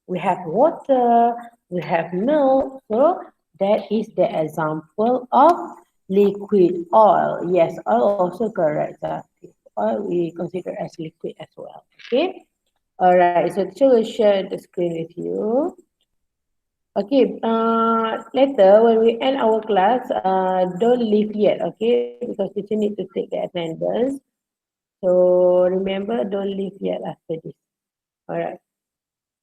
We have water, we have milk. So that is the example of liquid oil. Yes, oil also correct. Oil we consider as liquid as well. Okay. All right. So teacher will share the screen with you. Okay, later when we end our class, don't leave yet, okay? Because teacher need to take the attendance. So remember, don't leave yet after this. All right.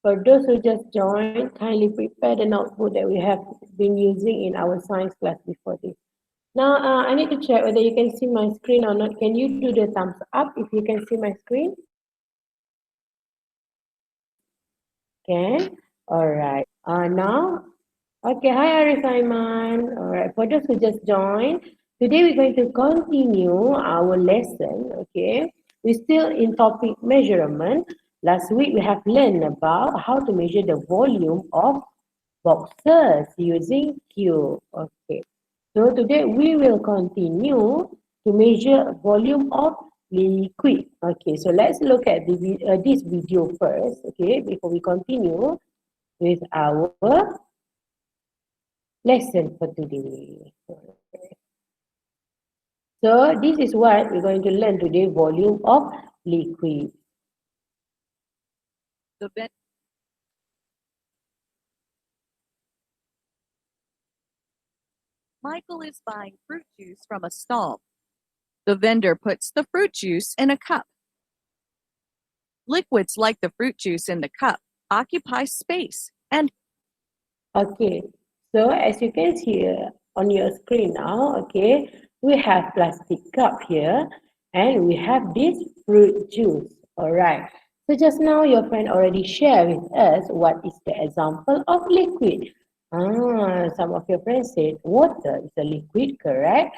For those who just joined, kindly prepare the notebook that we have been using in our science class before this. Now, I need to check whether you can see my screen or not. Can you do the thumbs up if you can see my screen? Can? All right. Now, okay. Hi, Arif Aiman. All right. For those who just joined, today we're going to continue our lesson. Okay. We're still in topic measurement. Last week we have learned about how to measure the volume of boxes using cube. Okay. So today we will continue to measure volume of liquid. Okay, so let's look at this video first. Okay, before we continue with our lesson for today. So this is what we're going to learn today: volume of liquid. The ven- Michael is buying fruit juice from a stall. The vendor puts the fruit juice in a cup. Liquids like the fruit juice in the cup occupy space and Okay, so as you can see on your screen now, okay, we have plastic cup here and we have this fruit juice. All right. So just now your friend already shared with us what is the example of liquid. Some of your friends said water is a liquid, correct?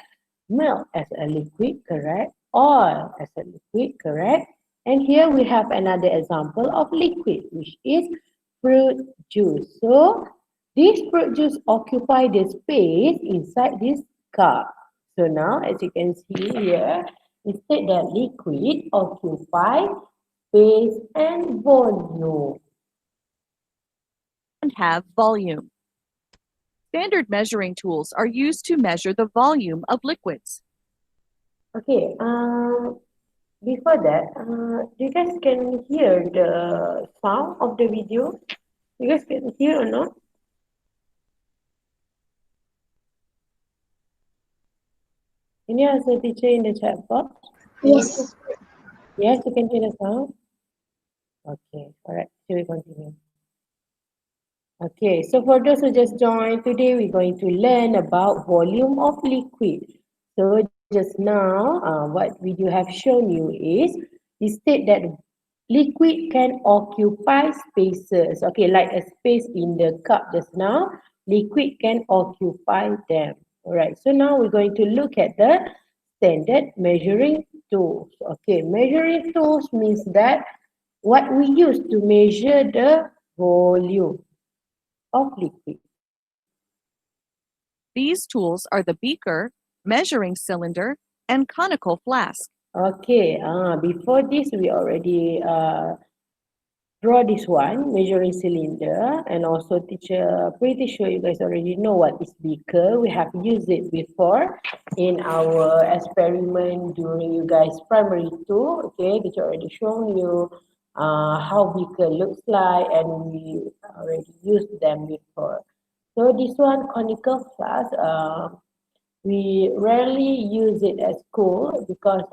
Milk as a liquid, correct? Oil as a liquid, correct? And here we have another example of liquid, which is fruit juice. So this fruit juice occupy the space inside this cup. So now, as you can see here, instead that liquid occupy space and volume. have volume. Standard measuring tools are used to measure the volume of liquids. Okay, before that, you guys can hear the sound of the video? You guys can hear or not? Can you answer teacher in the chat box? Yes. Yes, you can hear the sound? Okay, all right, so we continue. Okay, so for those who just joined, today we're going to learn about volume of liquid. So just now, what video have shown you is state that liquid can occupy spaces. Okay, like a space in the cup just now, liquid can occupy them. All right, so now we're going to look at the standard measuring tools. Okay, measuring tools means that what we use to measure the volume of liquid. These tools are the beaker, measuring cylinder, and conical flask. Okay, before this we already draw this one, measuring cylinder, and also teacher, pretty sure you guys already know what is beaker. We have used it before in our experiment during you guys primary 2. Okay, teacher already shown you how beaker looks like and we already used them before. So this one, conical flask, we rarely use it at school because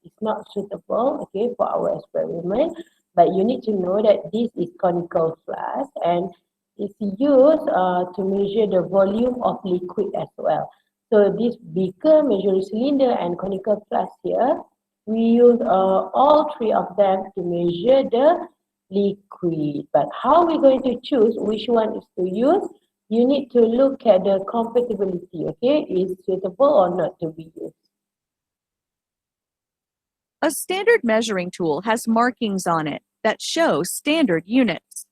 it's not suitable, okay, for our experiment. But you need to know that this is conical flask and it's used to measure the volume of liquid as well. So this beaker, measuring cylinder, and conical flask here, we use all three of them to measure the liquid. But how we're going to choose which one is to use? You need to look at the compatibility, okay? Is suitable or not to be used. A standard measuring tool has markings on it that show standard units.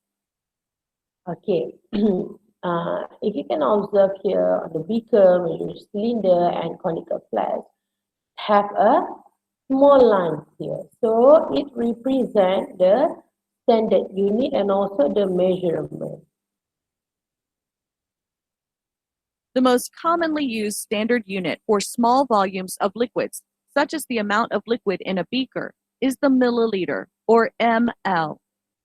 Okay. If you can observe here, the beaker, measuring cylinder, and conical flask have a small line here. So it represents the standard unit and also the measurement. The most commonly used standard unit for small volumes of liquids, such as the amount of liquid in a beaker, is the milliliter or ml.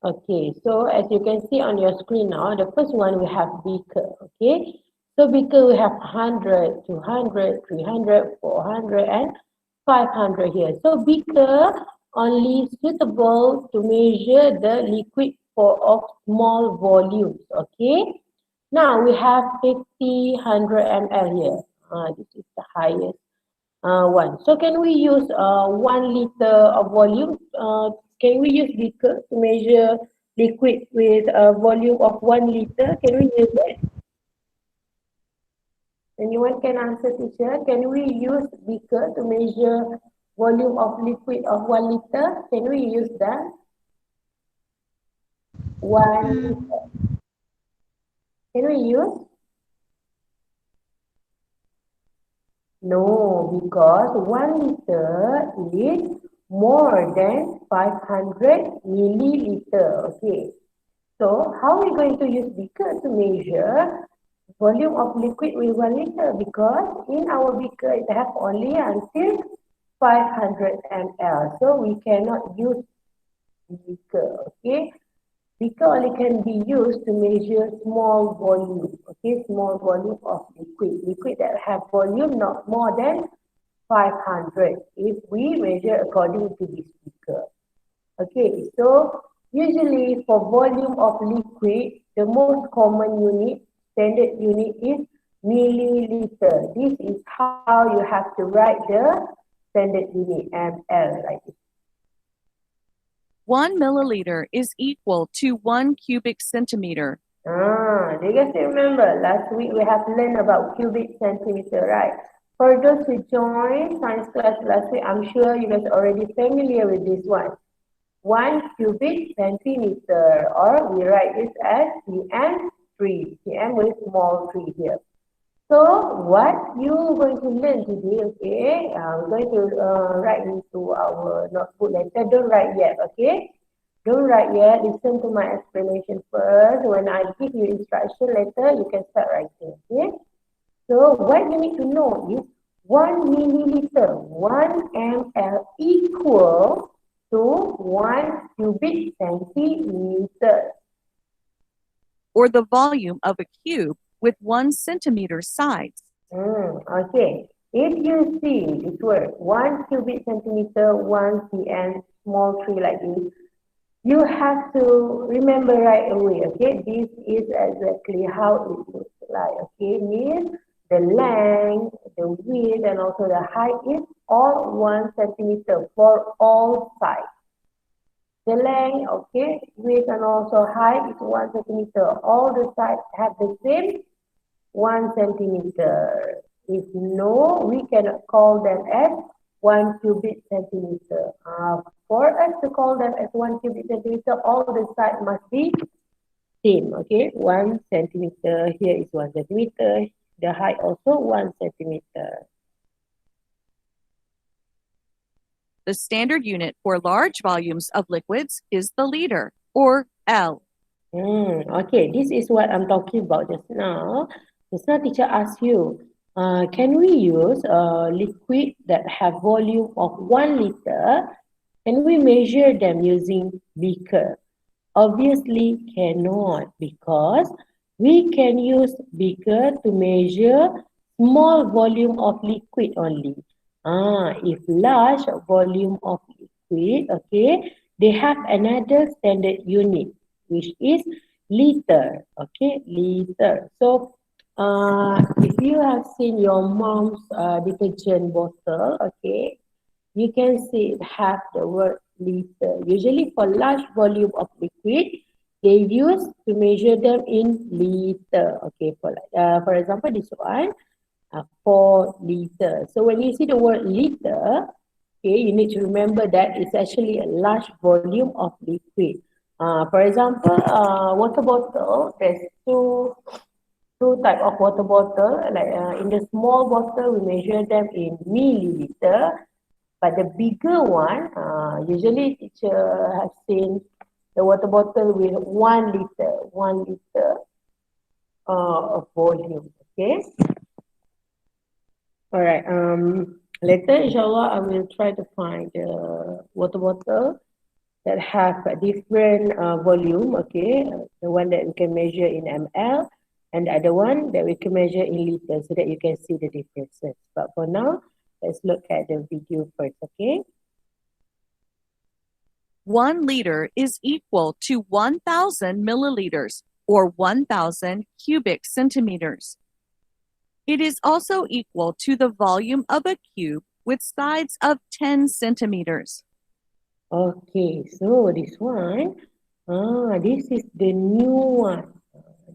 Okay, so as you can see on your screen now, the first one we have beaker, okay? So beaker we have 100, 200, 300, 400 and 500 here. So beaker only suitable to measure the liquid for of small volumes, okay? Now we have 50, 100 ml here. This is the highest one. So can we use 1 liter of volume? Can we use beaker to measure liquid with a volume of 1 liter? Can we use that? Anyone can answer, teacher? Can we use beaker to measure volume of liquid of 1 liter? Can we use that? 1 liter. Can we use? No, because 1 liter is more than 500 milliliter. Okay. So how are we going to use beaker to measure volume of liquid with 1 liter? Because in our beaker it has only until 500 ml. So we cannot use beaker. Okay. Beaker only can be used to measure small volume, okay, small volume of liquid that have volume not more than 500 if we measure according to this beaker. Okay, so usually for volume of liquid, the most common unit, standard unit is milliliter. This is how you have to write the standard unit, ml, like this. 1 milliliter is equal to 1 cubic centimeter. Do you guys remember last week we have learned about cubic centimeter, right? For those who joined science class last week, I'm sure you guys are already familiar with this one. 1 cubic centimeter, or we write this as cm3, cm with small 3 here. So what you're going to learn today, okay? I'm going to write into our notebook later. Don't write yet, okay? Don't write yet. Listen to my explanation first. When I give you instruction later, you can start writing, okay? So what you need to know is 1 milliliter, 1 ml equal to 1 cubic centimeter. Or the volume of a cube with 1 centimeter sides. Okay. If you see this word 1 cubic centimeter, 1 cm, small 3 like this, you have to remember right away, okay? This is exactly how it looks like, okay? Means the length, the width, and also the height is all 1 centimeter for all sides. The length, okay, width and also height is 1 centimeter. All the sides have the same 1 centimeter. If no, we cannot call them as 1 cubic centimeter. For us to call them as 1 cubic centimeter, all the sides must be same, okay? 1 centimeter, here is 1 centimeter, the height also 1 centimeter. The standard unit for large volumes of liquids is the liter, or L. Okay, this is what I'm talking about just now. Just now teacher asked you, can we use a liquid that have volume of 1 liter? Can we measure them using beaker? Obviously cannot, because we can use beaker to measure small volume of liquid only. If large volume of liquid, okay, they have another standard unit, which is liter, okay, liter. So if you have seen your mom's detergent bottle, okay, you can see it have the word liter. Usually for large volume of liquid, they use to measure them in liter. Okay, for example, this one, 4 liter. So when you see the word liter, okay, you need to remember that it's actually a large volume of liquid. For example, water bottle, there's two type of water bottle. Like in the small bottle, we measure them in milliliter. But the bigger one, usually teacher have seen the water bottle with 1 liter of volume. Okay. All right. Later, inshallah, I will try to find the water bottle that have a different volume. Okay, the one that we can measure in ml, and the other one that we can measure in liters, so that you can see the differences. But for now, let's look at the video first. Okay. 1 liter is equal to 1,000 milliliters, or 1,000 cubic centimeters. It is also equal to the volume of a cube with sides of 10 centimeters. Okay, so this one, this is the new one.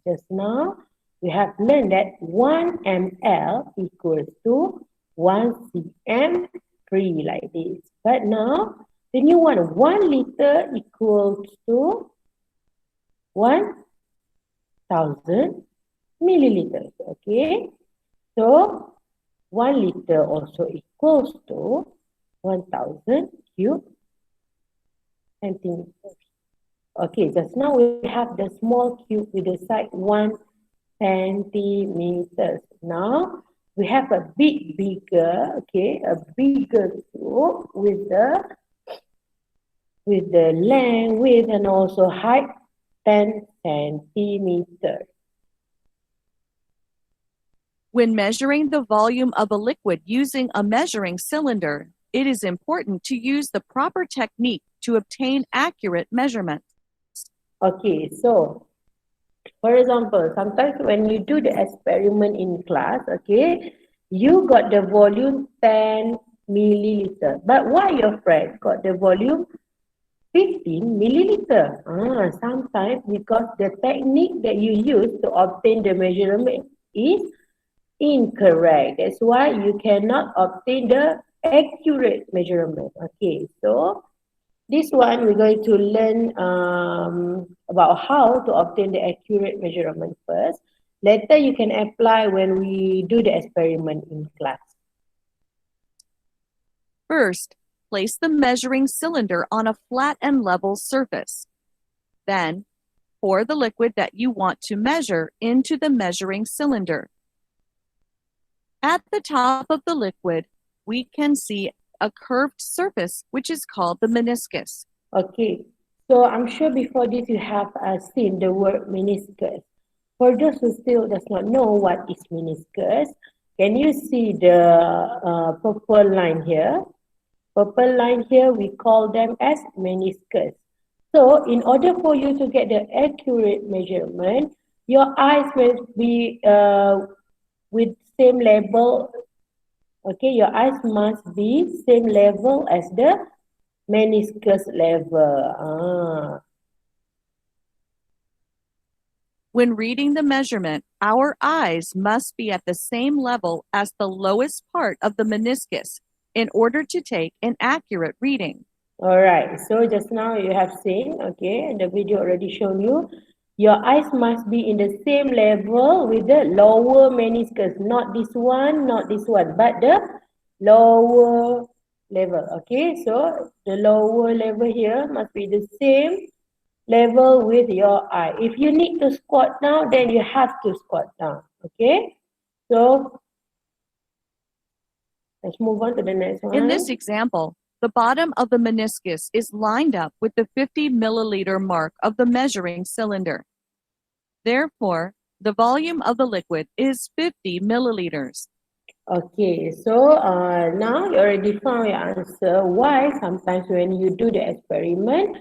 Just now, we have learned that 1 ml equals to 1 cm 3 like this. But now, the new one, 1 liter equals to 1,000 milliliters. Okay, so 1 liter also equals to 1,000 cube centimeters. Okay, just now we have the small cube with the side 1 centimeters. Now we have a bigger cube with the length, width, and also height 10 centimeters. When measuring the volume of a liquid using a measuring cylinder, it is important to use the proper technique to obtain accurate measurements. Okay, so for example, sometimes when you do the experiment in class, okay, you got the volume 10 milliliter, but why your friend got the volume 15 milliliter? Sometimes because the technique that you use to obtain the measurement is incorrect. That's why you cannot obtain the accurate measurement. Okay, so this one we're going to learn about how to obtain the accurate measurement first. Later you can apply when we do the experiment in class. First, place the measuring cylinder on a flat and level surface. Then, pour the liquid that you want to measure into the measuring cylinder. At the top of the liquid, we can see a curved surface, which is called the meniscus. Okay, so I'm sure before this you have seen the word meniscus. For those who still does not know what is meniscus, can you see the purple line here? Purple line here, we call them as meniscus. So in order for you to get the accurate measurement, your eyes will be with same level. Okay, your eyes must be same level as the meniscus level. When reading the measurement, our eyes must be at the same level as the lowest part of the meniscus in order to take an accurate reading. All right, so just now you have seen, okay, and the video already shown you, your eyes must be in the same level with the lower meniscus, not this one, but the lower level. Okay, so the lower level here must be the same level with your eye. If you need to squat down, then you have to squat down. Okay, so let's move on to the next one. In this example, the bottom of the meniscus is lined up with the 50 milliliter mark of the measuring cylinder. Therefore, the volume of the liquid is 50 milliliters. Okay, so now you already found your answer why sometimes when you do the experiment,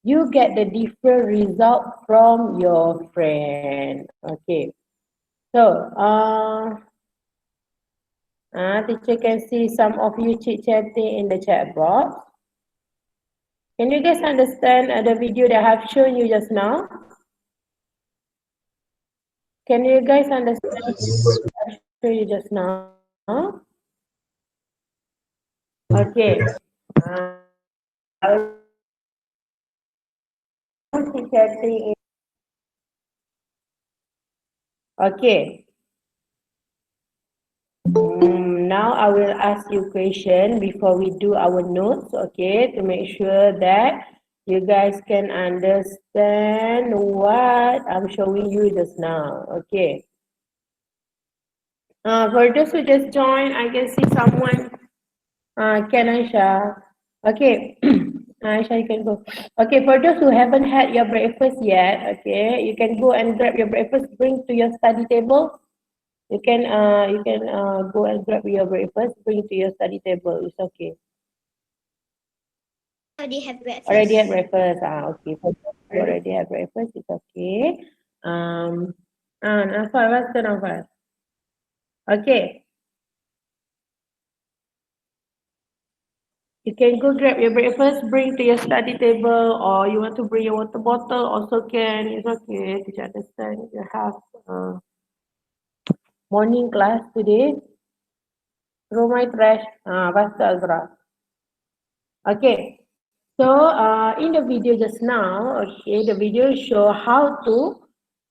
you get the different result from your friend. Okay, so teacher can see some of you chit-chatting in the chat box. Can you guys understand the video that I have shown you just now? Can you guys understand what I showed you just now? Okay. Okay. Now I will ask you question before we do our notes, okay, to make sure that You guys can understand what I'm showing you just now. Okay. For those who just joined, I can see someone, Ken Aisha. Okay. Aisha, you can go. Okay, for those who haven't had your breakfast yet, okay, you can go and grab your breakfast, bring to your study table. You can go and grab your breakfast, bring to your study table. It's okay. Already have breakfast. Already have breakfast. Okay. For those who already have breakfast, it's okay. Nafal, what's the Nafal? Okay. You can go grab your breakfast, bring to your study table, or you want to bring your water bottle, also can. It's okay. Teacher understand you have morning class today. Throw my trash. Pastor Azra. Okay. So in the video just now, okay, the video show how to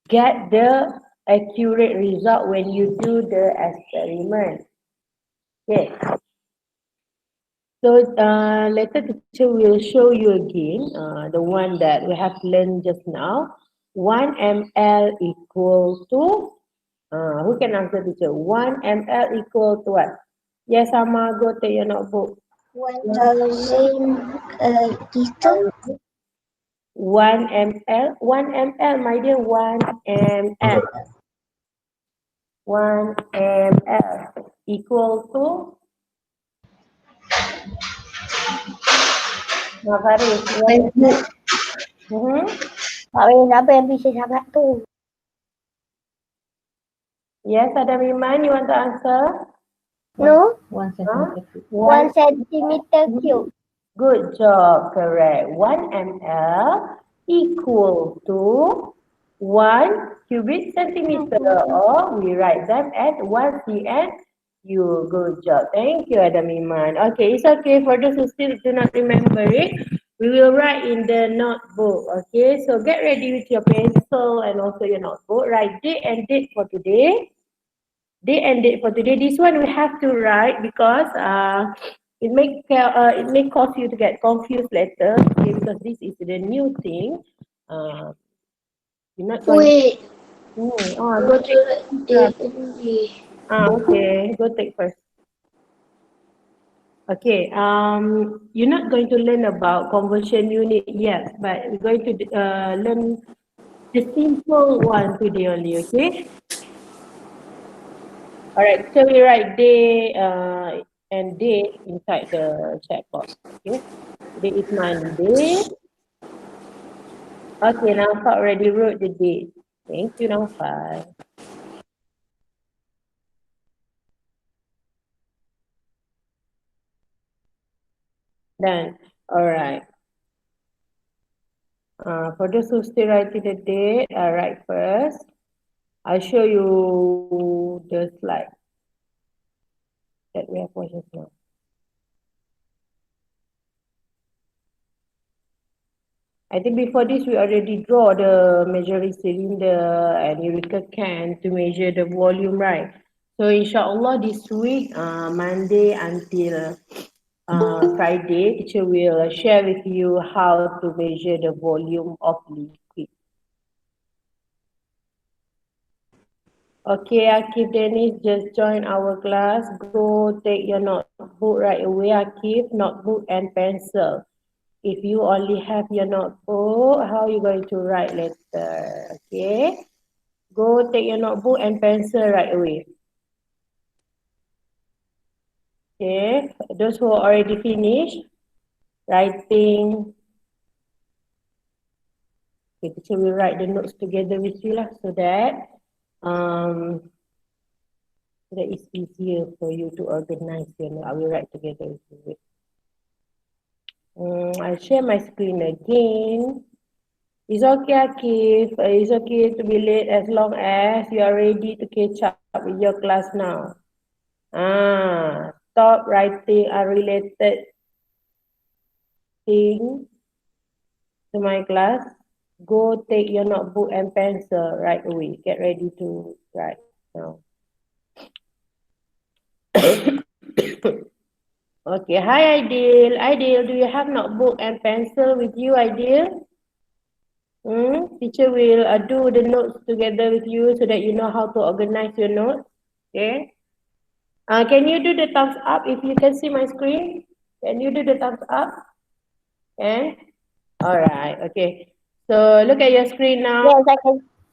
get the accurate result when you do the experiment. Okay. So later teacher will show you again the one that we have learned just now. 1 ml equal to, who can answer teacher? 1 ml equal to what? Yes, Sama, go take your notebook. 1,000 liter. 1 ml, 1 ml, my dear, 1 ml. 1 ml equal to, Faris, what? Pak Wei, siapa yang bisa sangat tu? Yes, Adam Iman, you want to answer? No? 1 Huh? centimeter cube. 1 centimeter cube. Good job, correct. 1 ml equal to 1 cubic centimeter, or we write them as 1 cm. You good job. Thank you, Adam Iman. Okay, it's okay for those who still do not remember it. We will write in the notebook. Okay, so get ready with your pencil and also your notebook. Write date and date for today. Date and date for today. This one we have to write because it may cause you to get confused later, okay, because this is the new thing. You're not going. Wait. Go take. Okay, go take first. Okay, you're not going to learn about conversion unit yet, but we're going to learn the simple one today only, okay? Alright, so we write day and date inside the chat box, okay? Today is Monday. Okay, Naufal already wrote the date. Thank you, Naufal. Done. Alright. For those who still writing the date, I write first. I'll show you the slide that we have watched just now. I think before this, we already draw the measuring cylinder and Eureka can to measure the volume, right? So inshallah this week, Monday until Friday, teacher will share with you how to measure the volume of liquid. Okay, Akif Dennis just join our class. Go take your notebook right away, Akif, notebook and pencil. If you only have your notebook, how are you going to write later? Okay, go take your notebook and pencil right away. Okay, those who already finished writing, okay, teacher will write the notes together with you lah, so that it's easier for you to organize your note. I will write together with you. I'll share my screen again. It's okay, Akif. It's okay to be late as long as you are ready to catch up with your class now. Stop writing unrelated thing to my class. Go take your notebook and pencil right away. Get ready to write now. Okay, hi Aidil. Aidil, do you have notebook and pencil with you, Aidil? Teacher will do the notes together with you so that you know how to organize your notes. Okay. Can you do the thumbs up if you can see my screen? Can you do the thumbs up? And all right. Okay. So look at your screen now. Yes, I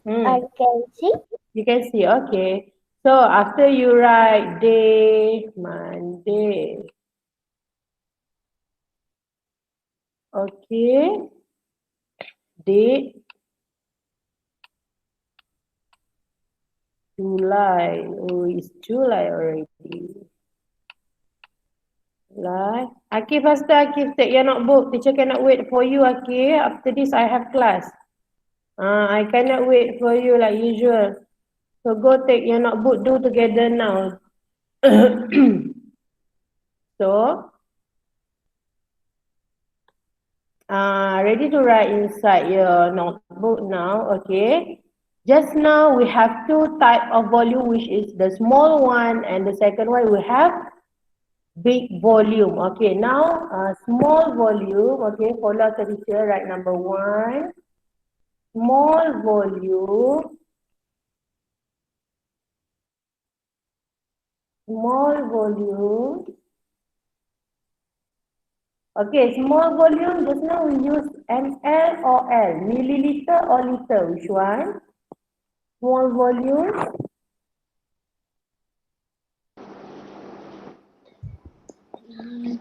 Hmm. can see. You can see. Okay. So after you write day, Monday. Okay. Date, July. Oh, it's July already. July. Akif, faster, Akif, take your notebook. Teacher cannot wait for you, okay? After this, I have class. I cannot wait for you like usual. So go take your notebook, do together now. So, ready to write inside your notebook now, okay? Just now we have two type of volume, which is the small one, and the second one we have big volume. Okay, now small volume. Okay, follow the teacher. Write number one. Small volume. Small volume. Okay, small volume. Just now we use ml or L, milliliter or liter. Which one? Small volume.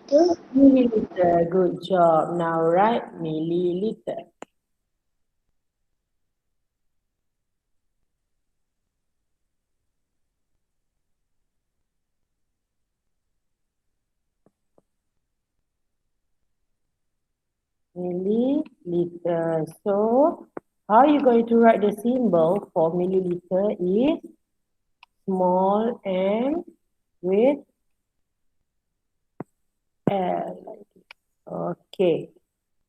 Two. Milliliter. Good job. Now write milliliter. Milliliter. So, how you going to write the symbol for milliliter is small m with L. Okay.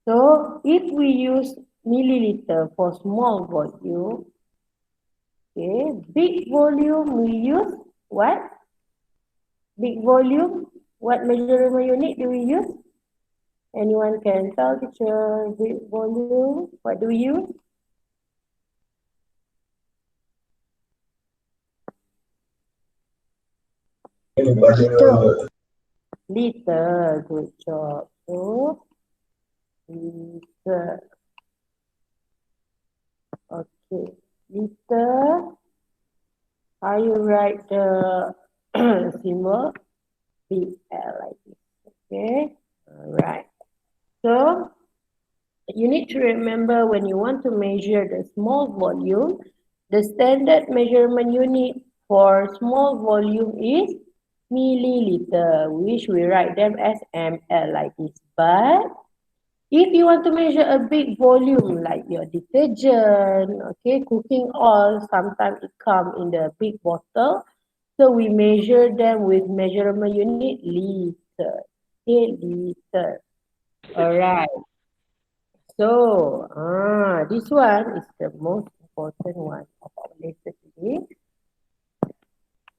So, if we use milliliter for small volume, okay, big volume we use what? Big volume, what measurement unit do we use? Anyone can tell teacher big volume, what do we use? Liter, good job. So, liter. Okay, liter. How you write the symbol? PL like this. Okay, all right. So, you need to remember when you want to measure the small volume, the standard measurement unit for small volume is milliliter, which we write them as ml like this. But if you want to measure a big volume like your detergent, okay, cooking oil, sometimes it comes in the big bottle. So we measure them with measurement unit liter. Okay, liter. All right. So, this one is the most important one of our lesson today.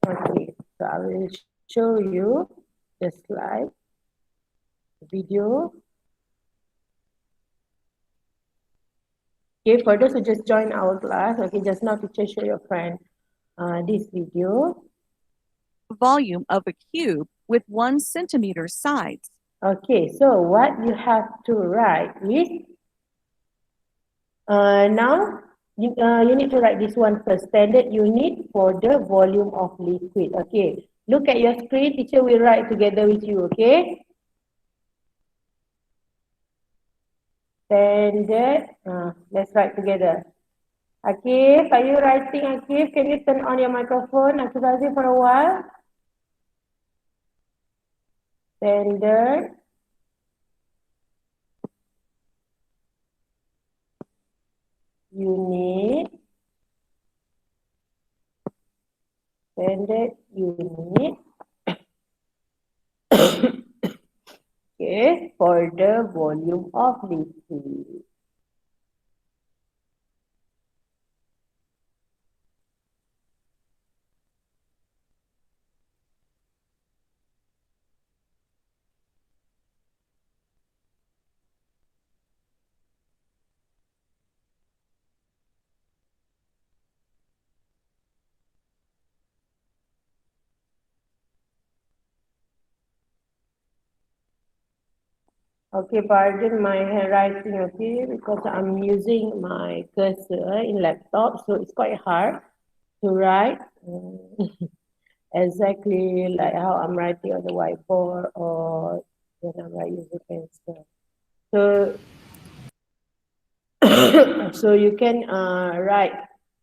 Okay, so I will show you the slide, the video. Okay, for those who just joined our class, okay, just now teacher show your friend this video. Volume of a cube with 1 centimeter sides. Okay, so what you have to write is, now you need to write this one first, standard unit for the volume of liquid. Okay, look at your screen, teacher will write together with you, okay? Standard, let's write together. Akif, are you writing, Akif? Can you turn on your microphone, Akif Aziz, for a while? Standard unit, standard unit, okay, for the volume of liquid. Okay, pardon my handwriting, okay, because I'm using my cursor in laptop, so it's quite hard to write exactly like how I'm writing on the whiteboard or when I'm writing using pencil. So, so you can write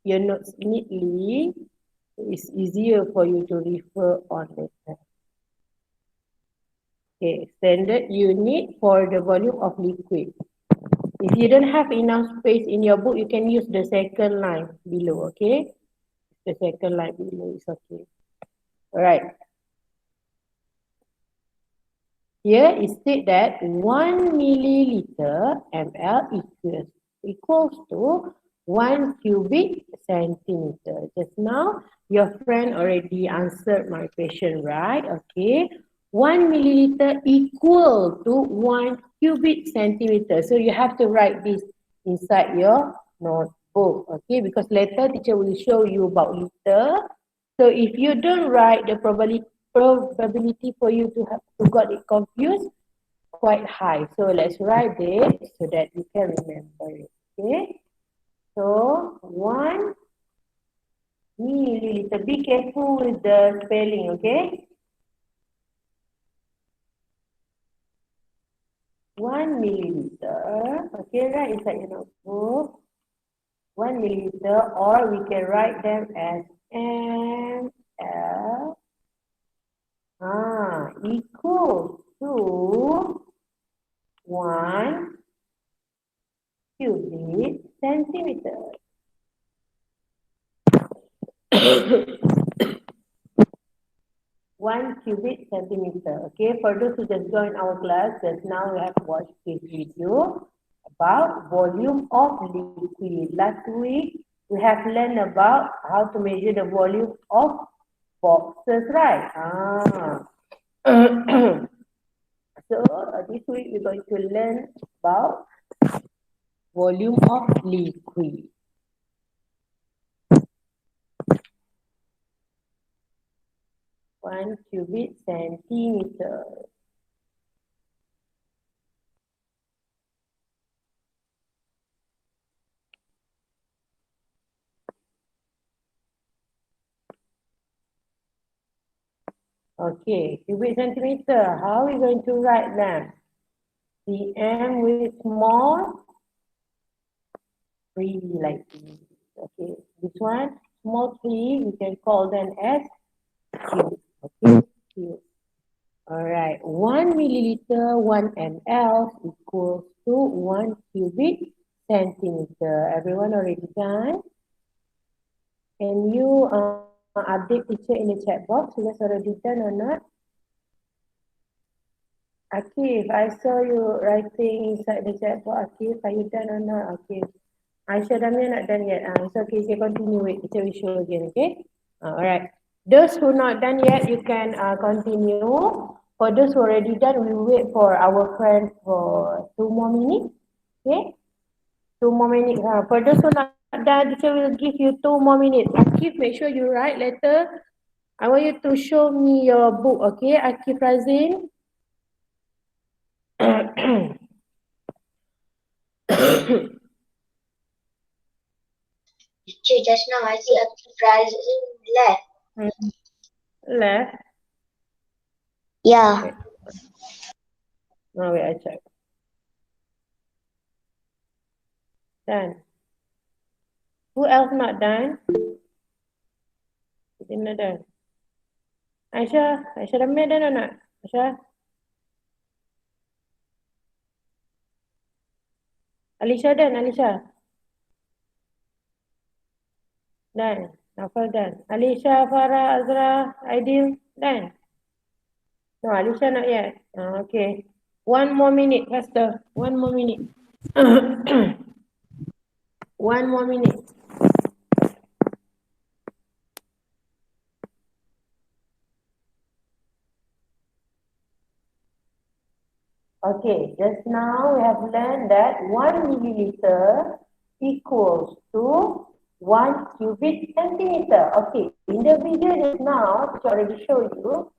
your notes neatly. It's easier for you to refer on later. Okay, standard unit for the volume of liquid. If you don't have enough space in your book, you can use the second line below, okay? The second line below is okay. Alright. Here it states that 1 milliliter ml equals to 1 cubic centimeter. Just now, your friend already answered my question, right? Okay. 1 milliliter equal to 1 cubic centimeter. So you have to write this inside your notebook, okay? Because later teacher will show you about liter. So if you don't write the probability for you to have to got it confused quite high. So let's write it so that you can remember it. Okay. So 1 milliliter. Be careful with the spelling, okay? 1 milliliter. Okay, right inside your notebook. 1 milliliter, or we can write them as ml equals to 1 cubic centimeter. 1 cubic centimeter. Okay, for those who just joined our class, just now we have watched this video about volume of liquid. Last week, we have learned about how to measure the volume of boxes, right? So, this week we're going to learn about volume of liquid. One cubic centimeter. Okay, cubic centimeter. How are we going to write them? cm with small 3 like this. Okay, this one, small 3, we can call them as cube. Okay, cube. Alright, 1 milliliter, 1 ml equals to 1 cubic centimeter. Everyone already done? Can you update teacher in the chat box? You guys already done or not? Akif, I saw you writing inside the chat box. Akif, are you done or not? Akif. Aisyah Damia not done yet. It's okay, you can continue. Wait, teacher will show again, okay? Alright. Those who not done yet, you can continue. For those who already done, we wait for our friend for 2 more minutes. Okay? 2 more minutes. For those who not done, teacher will give you 2 more minutes. Akif, make sure you write later. I want you to show me your book, okay? Akif Razin. Teacher, just now I see a prize left. Left. Yeah. Okay. Now wait, I check. Done. Who else not done? Not done. Aisyah Damia done or not? Aisyah? Alisha done, Alisha? Done. Nafal done. Alisha, Farah, Azra, Aidil, done? No, Alisha not yet. Okay. 1 more minute, faster. 1 more minute. 1 more minute. Okay, just now we have learned that 1 milliliter equals to 1 cubic centimeter. Okay, in the video just now, which I already showed you,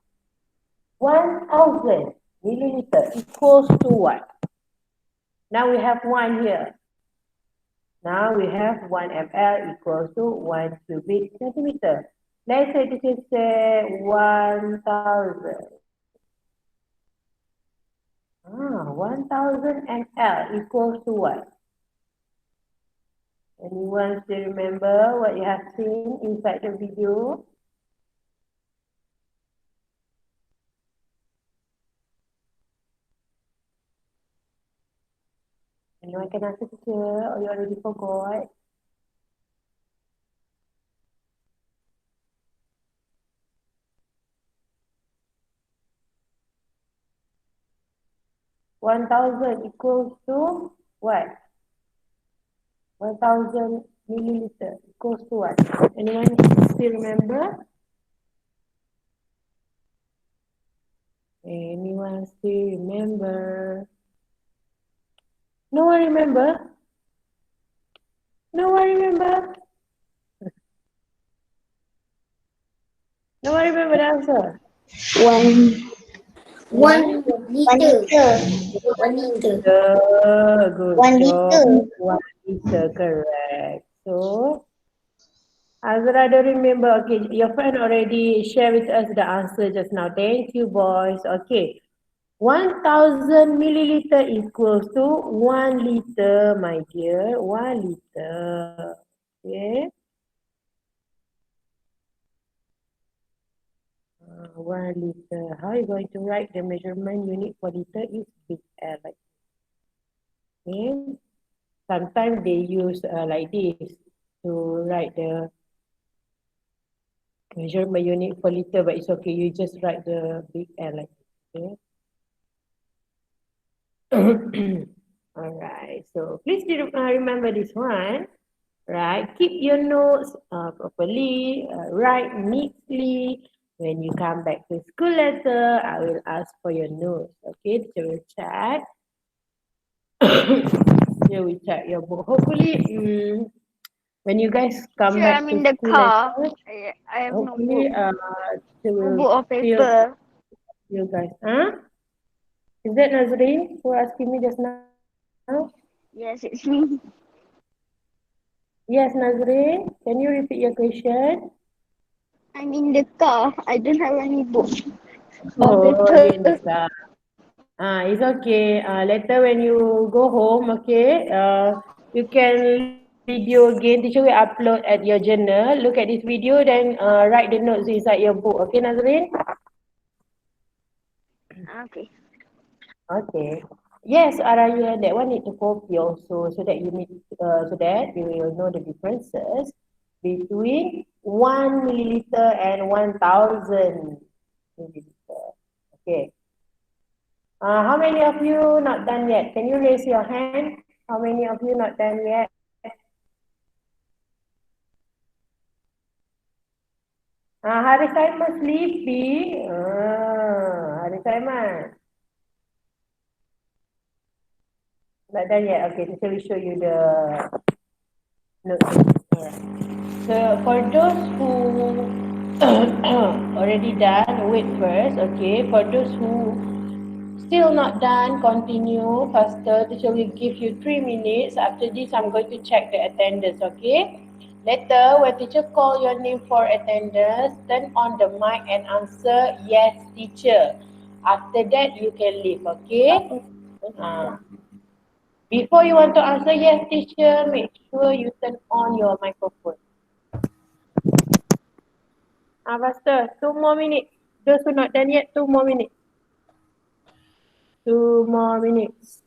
1000 milliliter equals to what? Now we have 1 here. Now we have 1 ml equals to 1 cubic centimeter. Let's say this is 1,000. 1,000 ml equals to what? Anyone still remember what you have seen inside the video? Anyone can answer teacher or you already forgot? One thousand equals to what? 1,000 milliliter equals to what? Anyone still remember? Anyone still remember? No one remember? No one remember? No one remember the answer? One liter. 1 liter. Good 1 job. liter. 1 liter, correct. So, Azra don't remember. Okay, your friend already shared with us the answer just now. Thank you, boys. Okay. 1,000 milliliter equals to 1 liter, my dear. 1 liter. Okay. 1 liter. How are you going to write the measurement unit for liter? Is big L. Okay. Sometimes they use like this to write the measurement unit for liter, but it's okay. You just write the big L like this. Okay. All right. So please remember this one. Right. Keep your notes properly. Write neatly. When you come back to school later, I will ask for your notes. Okay. Teacher will check. Teacher will check your book. Hopefully, when you guys come Sure, back I'm to in the school car. later, I have no hopefully, book. they No will book or feel paper. you guys. Huh? Is that Nazreen who asking me just now? Yes, it's me. Yes, Nazreen. Can you repeat your question? I'm in the car. I don't have any book or Oh, you in the paper. car. It's okay. Later when you go home, okay, you can leave this video again. Teacher will upload at your journal. Look at this video, then write the notes inside your book. Okay, Nazreen? Okay. Okay. Yes, Araya, that one need to copy also so that you need so that you will know the differences between 1 milliliter and 1,000 milliliter. Okay. How many of you not done yet? Can you raise your hand? How many of you not done yet? Hari Simon sleepy. Hari Simon. Not done yet. Okay, teacher will show you the notes. Alright. So for those who already done, wait first. Okay, for those who still not done, continue faster. Teacher will give you 3 minutes. After this, I'm going to check the attendance. Okay. Later, when teacher call your name for attendance, turn on the mic and answer yes, teacher. After that, you can leave. Okay. Before you want to answer yes, teacher, make sure you turn on your microphone. Faster. 2 more minutes. Those who not done yet, 2 more minutes. 2 more minutes.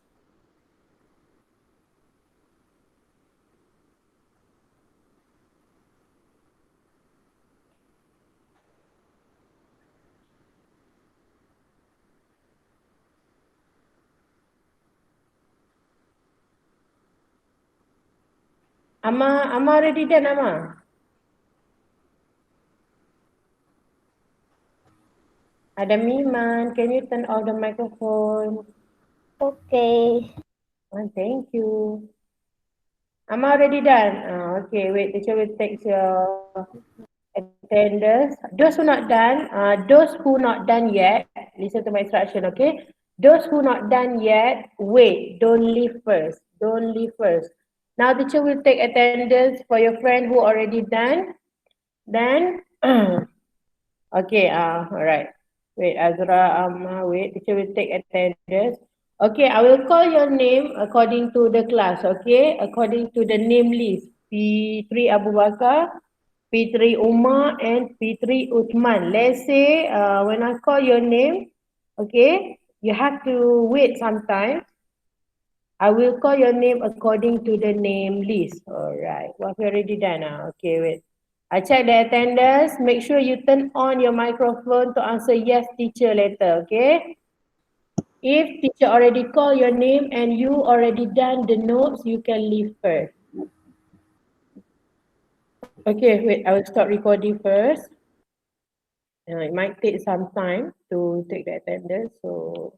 Amma already done, Amma? Ada Miman, can you turn off the microphone? Okay. Thank you. Amma already done? Okay, wait, teacher will take your attendance. Those who not done yet, listen to my instruction, okay? Those who not done yet, wait. Don't leave first. Don't leave first. Now teacher will take attendance for your friend who already done. Then, okay, all right. Wait, Azra, wait, teacher will take attendance. Okay, I will call your name according to the class, okay? According to the name list. P3 Abu Bakar, P3 Umar, and P3 Uthman. Let's say when I call your name, okay, you have to wait some time. I will call your name according to the name list. All right, what have you already done? Okay, wait. I check the attendance. Make sure you turn on your microphone to answer yes, teacher later, okay? If teacher already call your name and you already done the notes, you can leave first. Okay, wait, I will stop recording first. It might take some time to take the attendance, so